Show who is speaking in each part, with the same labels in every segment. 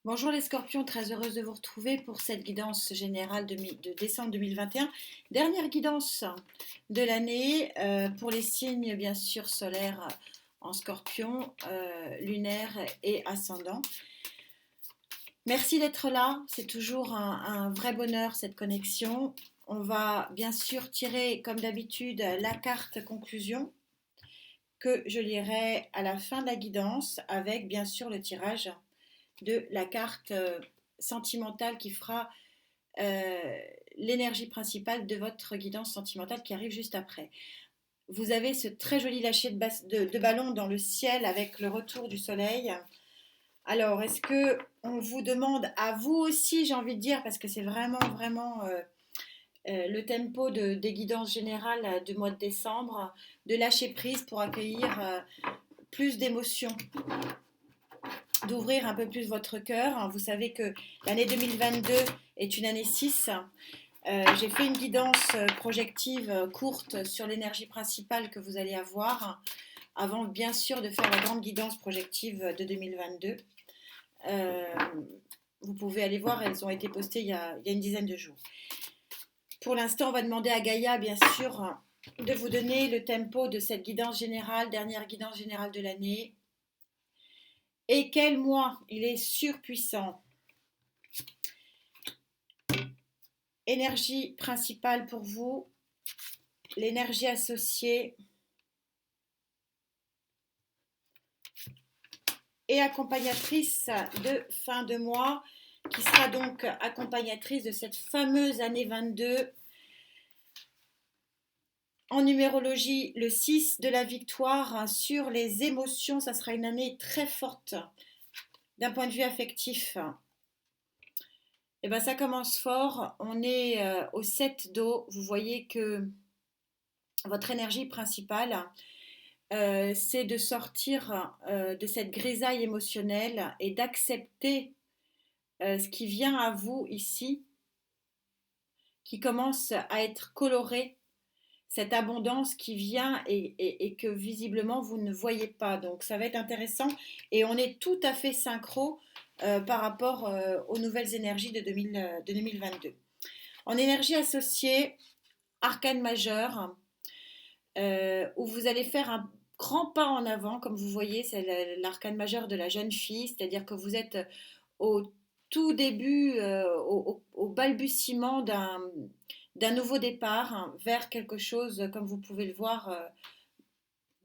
Speaker 1: Bonjour les scorpions, très heureuse de vous retrouver pour cette guidance générale de décembre 2021. Dernière guidance de l'année pour les signes bien sûr solaires en scorpion, lunaire et ascendant. Merci d'être là, c'est toujours un vrai bonheur cette connexion. On va bien sûr tirer comme d'habitude la carte conclusion que je lirai à la fin de la guidance avec bien sûr le tirage de la carte sentimentale qui fera euh, l'énergie principale de votre guidance sentimentale qui arrive juste après. Vous avez ce très joli lâcher de ballon dans le ciel avec le retour du soleil. Alors, est-ce que on vous demande à vous aussi, j'ai envie de dire, parce que c'est vraiment le tempo des guidances générales du mois de décembre, de lâcher prise pour accueillir plus d'émotions, d'ouvrir un peu plus votre cœur. Vous savez que l'année 2022 est une année 6. J'ai fait une guidance projective courte sur l'énergie principale que vous allez avoir avant bien sûr de faire la grande guidance projective de 2022. Euh, vous pouvez aller voir, elles ont été postées il y a une dizaine de jours. Pour l'instant, on va demander à Gaïa, bien sûr, de vous donner le tempo de cette guidance générale, dernière guidance générale de l'année. Et quel mois il est surpuissant. Énergie principale pour vous, l'énergie associée et accompagnatrice de fin de mois, qui sera donc accompagnatrice de cette fameuse année 22. En numérologie, le 6 de la victoire sur les émotions, ça sera une année très forte d'un point de vue affectif. Et ben ça commence fort, on est au 7 d'eau, vous voyez que votre énergie principale, c'est de sortir de cette grisaille émotionnelle et d'accepter ce qui vient à vous ici, qui commence à être coloré, cette abondance qui vient et que visiblement vous ne voyez pas. Donc ça va être intéressant et on est tout à fait synchro par rapport aux nouvelles énergies de 2022. En énergie associée, arcane majeur, où vous allez faire un grand pas en avant, comme vous voyez, c'est l'arcane majeur de la jeune fille, c'est-à-dire que vous êtes au tout début, au balbutiement d'un nouveau départ hein, vers quelque chose, comme vous pouvez le voir,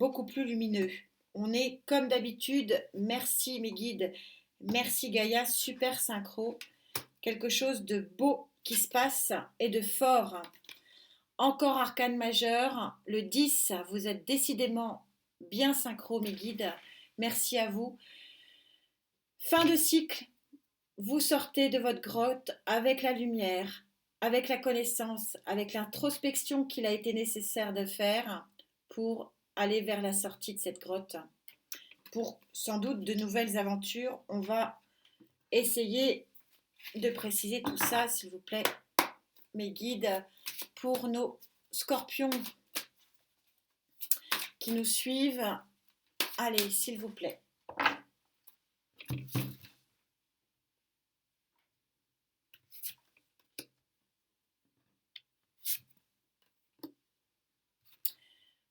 Speaker 1: beaucoup plus lumineux. On est comme d'habitude, merci mes guides, merci Gaïa, super synchro, quelque chose de beau qui se passe et de fort. Encore arcane majeur, le 10, vous êtes décidément bien synchro mes guides, merci à vous. Fin de cycle, vous sortez de votre grotte avec la lumière, avec la connaissance, avec l'introspection qu'il a été nécessaire de faire pour aller vers la sortie de cette grotte. Pour sans doute de nouvelles aventures, on va essayer de préciser tout ça, s'il vous plaît, mes guides, pour nos scorpions qui nous suivent. Allez, s'il vous plaît.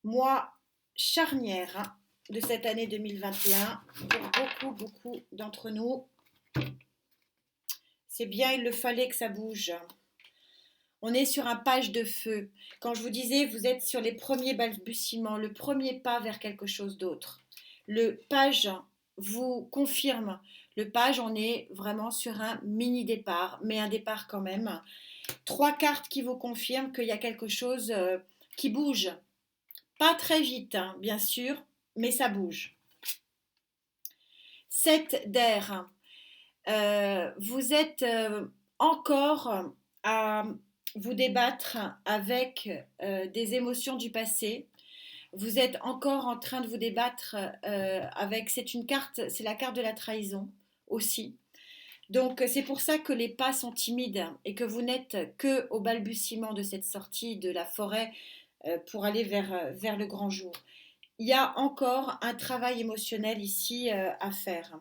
Speaker 1: Mois charnière hein, de cette année 2021 pour beaucoup d'entre nous. C'est bien, il le fallait que ça bouge. On est sur un page de feu. Quand je vous disais, vous êtes sur les premiers balbutiements, le premier pas vers quelque chose d'autre. Le page vous confirme. Le page, on est vraiment sur un mini départ, mais un départ quand même. 3 cartes qui vous confirment qu'il y a quelque chose qui bouge. Pas très vite, hein, bien sûr, mais ça bouge. 7 d'air. Vous êtes encore à vous débattre avec des émotions du passé. Vous êtes encore en train de vous débattre avec. C'est une carte, c'est la carte de la trahison aussi. Donc c'est pour ça que les pas sont timides et que vous n'êtes que au balbutiement de cette sortie de la forêt pour aller vers le grand jour. Il y a encore un travail émotionnel ici à faire.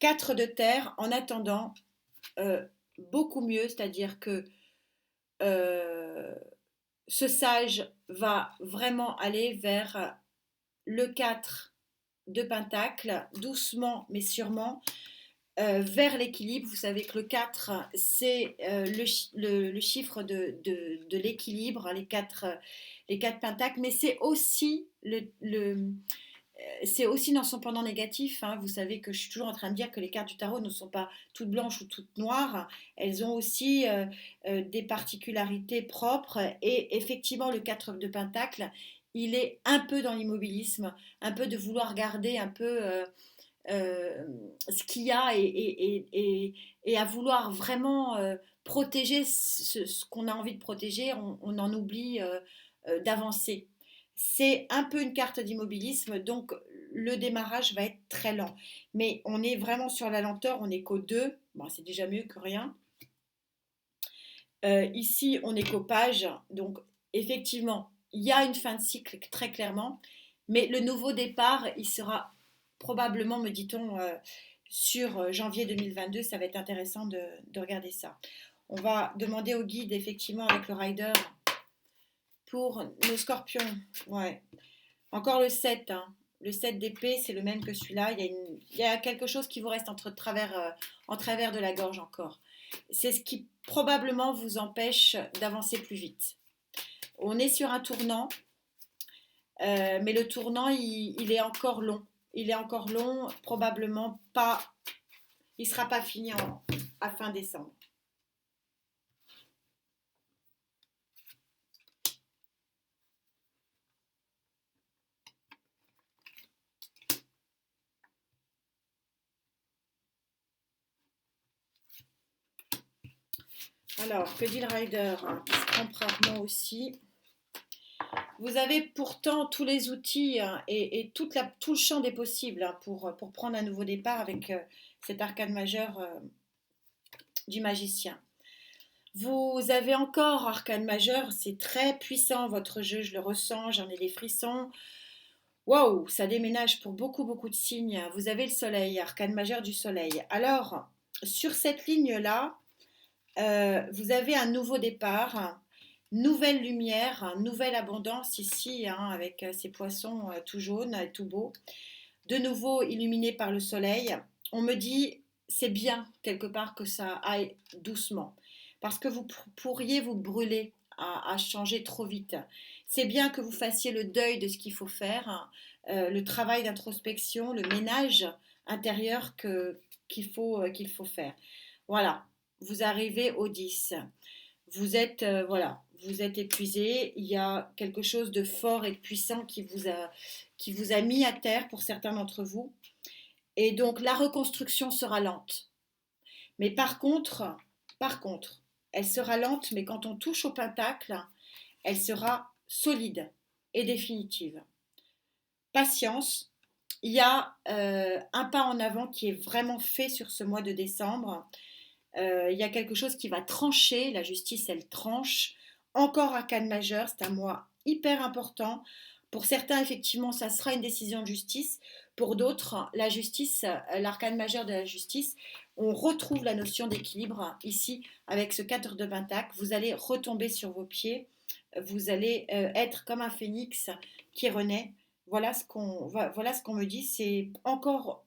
Speaker 1: 4 de terre en attendant, euh, beaucoup mieux, c'est-à-dire que euh, ce sage va vraiment aller vers le 4 de pentacle, doucement mais sûrement, vers l'équilibre. Vous savez que le 4, c'est le chiffre de l'équilibre, les 4 pentacles, mais c'est aussi c'est aussi dans son pendant négatif, hein. Vous savez que je suis toujours en train de dire que les cartes du tarot ne sont pas toutes blanches ou toutes noires. Elles ont aussi des particularités propres. Et effectivement, le 4 de Pentacle, il est un peu dans l'immobilisme, un peu de vouloir garder un peu ce qu'il y a et à vouloir vraiment protéger ce qu'on a envie de protéger. On en oublie d'avancer. C'est un peu une carte d'immobilisme, donc le démarrage va être très lent. Mais on est vraiment sur la lenteur, on est qu'au 2, bon, c'est déjà mieux que rien. Ici, on est qu'au page, donc effectivement, il y a une fin de cycle très clairement, mais le nouveau départ, il sera probablement, me dit-on, sur janvier 2022. Ça va être intéressant de regarder ça. On va demander au guide, effectivement, avec le rider, pour nos scorpions. Ouais. Encore le 7, hein. Le 7 d'épée, c'est le même que celui-là. Il y a quelque chose qui vous reste en travers de la gorge encore. C'est ce qui probablement vous empêche d'avancer plus vite. On est sur un tournant, mais le tournant, il est encore long. Il est encore long, probablement pas. Il ne sera pas fini à fin décembre. Alors, que dit le rider, hein, qui se trompe rarement aussi. Vous avez pourtant tous les outils, hein, et tout le champ des possibles, hein, pour prendre un nouveau départ avec cet arcane majeur du magicien. Vous avez encore arcane majeur, c'est très puissant votre jeu, je le ressens, j'en ai des frissons. Waouh, ça déménage pour beaucoup, beaucoup de signes. Vous avez le soleil, arcane majeur du soleil. Alors, sur cette ligne-là, vous avez un nouveau départ, nouvelle lumière, nouvelle abondance ici, hein, avec ces poissons tout jaunes, tout beaux, de nouveau illuminés par le soleil. On me dit, c'est bien quelque part que ça aille doucement, parce que vous pourriez vous brûler à changer trop vite. C'est bien que vous fassiez le deuil de ce qu'il faut faire, le travail d'introspection, le ménage intérieur qu'il faut faire. Voilà, vous arrivez au 10. Voilà, vous êtes épuisé. Il y a quelque chose de fort et de puissant qui vous a mis à terre pour certains d'entre vous. Et donc la reconstruction sera lente. Mais par contre, elle sera lente, mais quand on touche au pentacle, elle sera solide et définitive. Patience. Il y a un pas en avant qui est vraiment fait sur ce mois de décembre. Il y a quelque chose qui va trancher, la justice elle tranche, encore arcane majeur, c'est un mois hyper important. Pour certains, effectivement, ça sera une décision de justice. Pour d'autres, la justice, l'arcane majeur de la justice, on retrouve la notion d'équilibre ici avec ce 4 de pentacle. Vous allez retomber sur vos pieds, vous allez être comme un phénix qui renaît. Voilà ce qu'on me dit. C'est encore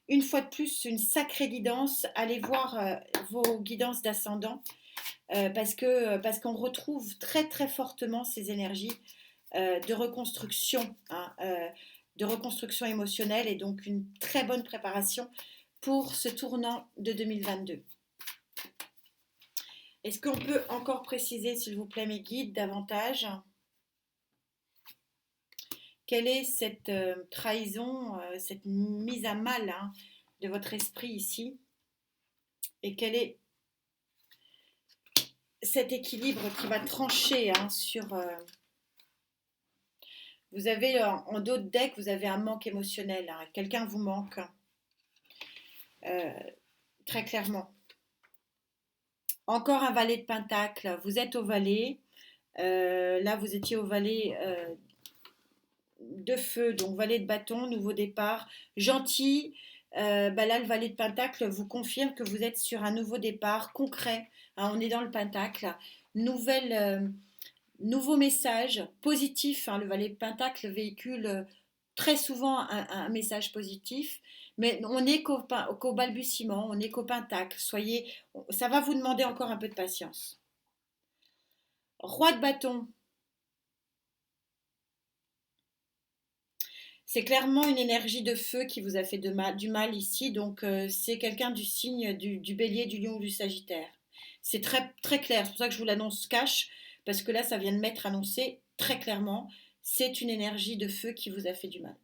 Speaker 1: une fois de plus, une sacrée guidance. Allez voir vos guidances d'ascendant, parce qu'on retrouve très très fortement ces énergies de reconstruction, hein, de reconstruction émotionnelle, et donc une très bonne préparation pour ce tournant de 2022. Est-ce qu'on peut encore préciser, s'il vous plaît, mes guides, davantage? Quelle est cette trahison, cette mise à mal, hein, de votre esprit ici? Et quel est cet équilibre qui va trancher, hein, sur... vous avez en dos de deck, vous avez un manque émotionnel, hein, quelqu'un vous manque, euh, très clairement. Encore un valet de pentacle, vous êtes au valet, là vous étiez au valet de feu, donc valet de bâton, nouveau départ, gentil, Là, le valet de Pentacle vous confirme que vous êtes sur un nouveau départ concret. Hein, on est dans le Pentacle. Nouvelle, nouveau message positif. Hein, le valet de Pentacle véhicule très souvent un message positif. Mais on n'est qu'au balbutiement, on n'est qu'au Pentacle. Ça va vous demander encore un peu de patience. Roi de bâton. C'est clairement une énergie de feu qui vous a fait du mal ici, donc c'est quelqu'un du signe du bélier, du lion ou du sagittaire. C'est très, très clair, c'est pour ça que je vous l'annonce cash, parce que là, ça vient de m'être annoncé très clairement, c'est une énergie de feu qui vous a fait du mal.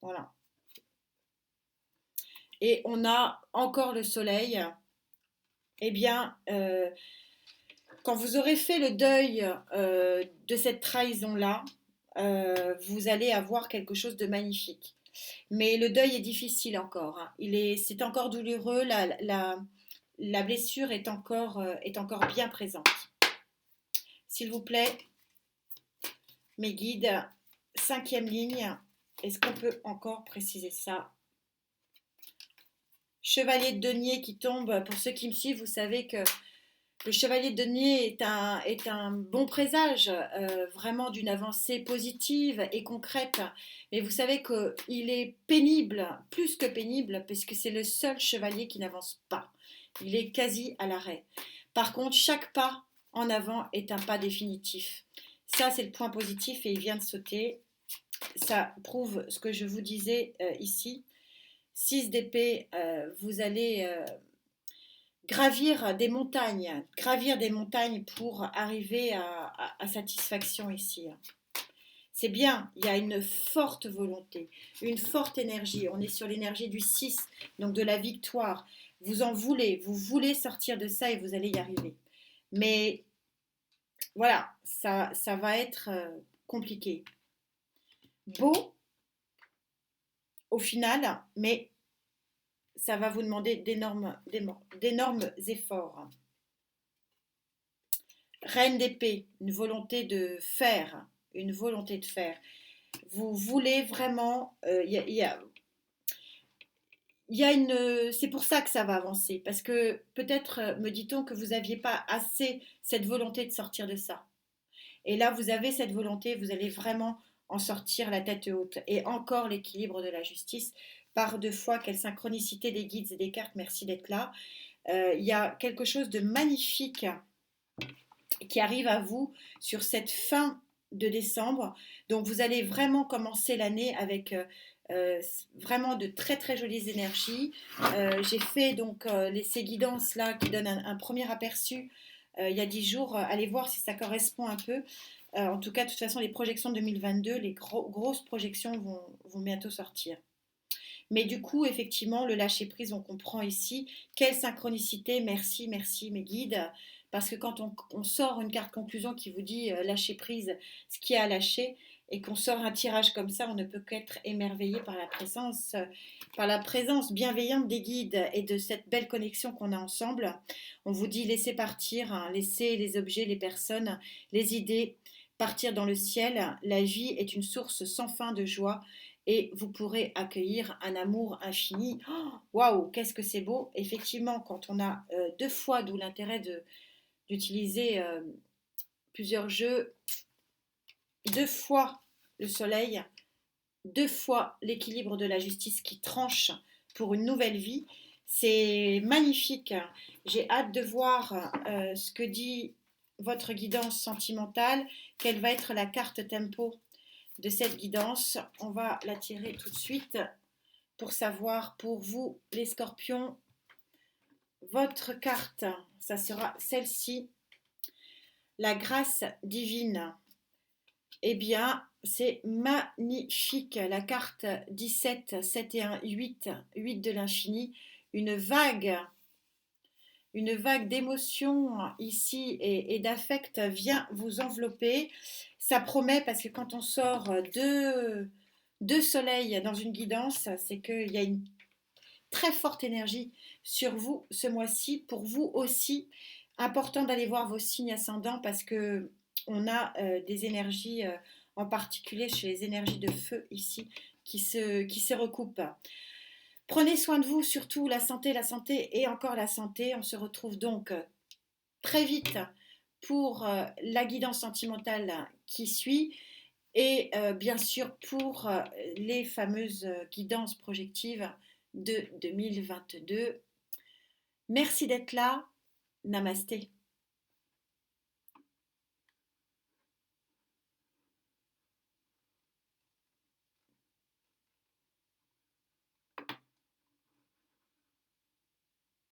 Speaker 1: Voilà. Et on a encore le soleil. Eh bien, quand vous aurez fait le deuil de cette trahison-là, vous allez avoir quelque chose de magnifique. Mais le deuil est difficile encore. Hein. C'est encore douloureux. La blessure est encore bien présente. S'il vous plaît, mes guides, cinquième ligne, est-ce qu'on peut encore préciser ça? Chevalier de denier qui tombe. Pour ceux qui me suivent, vous savez que le chevalier de denier est un bon présage, vraiment d'une avancée positive et concrète. Mais vous savez qu'il est pénible, plus que pénible, puisque c'est le seul chevalier qui n'avance pas. Il est quasi à l'arrêt. Par contre, chaque pas en avant est un pas définitif. Ça, c'est le point positif et il vient de sauter. Ça prouve ce que je vous disais ici. 6 d'épée, vous allez gravir des montagnes pour arriver à satisfaction ici. C'est bien, il y a une forte volonté, une forte énergie. On est sur l'énergie du 6, donc de la victoire. Vous voulez sortir de ça et vous allez y arriver. Mais voilà, ça va être compliqué. Beau au final, mais ça va vous demander d'énormes efforts. Reine d'épée, une volonté de faire, une volonté de faire. Vous voulez vraiment, c'est pour ça que ça va avancer, parce que peut-être me dit-on que vous n'aviez pas assez cette volonté de sortir de ça. Et là, vous avez cette volonté, vous allez vraiment en sortir la tête haute. Et encore l'équilibre de la justice. Par deux fois, quelle synchronicité des guides et des cartes, merci d'être là. Il y a quelque chose de magnifique qui arrive à vous sur cette fin de décembre. Donc vous allez vraiment commencer l'année avec vraiment de très très jolies énergies. J'ai fait donc ces guidances là qui donnent un premier aperçu il y a 10 jours. Allez voir si ça correspond un peu. En tout cas, de toute façon, les projections 2022, les grosses projections vont bientôt sortir. Mais du coup, effectivement, le lâcher-prise, on comprend ici. Quelle synchronicité, merci, merci mes guides. Parce que quand on sort une carte conclusion qui vous dit lâcher-prise, ce qui a lâché, et qu'on sort un tirage comme ça, on ne peut qu'être émerveillé par la présence bienveillante des guides et de cette belle connexion qu'on a ensemble. On vous dit laissez partir, hein, laissez les objets, les personnes, les idées partir dans le ciel. La vie est une source sans fin de joie et vous pourrez accueillir un amour infini. Waouh, qu'est-ce que c'est beau! Effectivement, quand on a deux fois, d'où l'intérêt d'utiliser plusieurs jeux, deux fois le soleil, deux fois l'équilibre de la justice qui tranche pour une nouvelle vie, c'est magnifique. J'ai hâte de voir ce que dit votre guidance sentimentale, quelle va être la carte tempo de cette guidance. On va la tirer tout de suite pour savoir pour vous les scorpions, votre carte, ça sera celle-ci, la grâce divine. Eh bien, c'est magnifique, la carte 17, 7 et 1, 8, 8 de l'infini, une vague d'émotions ici et d'affect vient vous envelopper. Ça promet parce que quand on sort deux soleils dans une guidance, c'est qu'il y a une très forte énergie sur vous ce mois-ci. Pour vous aussi, important d'aller voir vos signes ascendants parce que on a des énergies, en particulier chez les énergies de feu ici, qui se recoupent. Prenez soin de vous, surtout la santé et encore la santé. On se retrouve donc très vite pour la guidance sentimentale qui suit et bien sûr pour les fameuses guidances projectives de 2022. Merci d'être là. Namasté.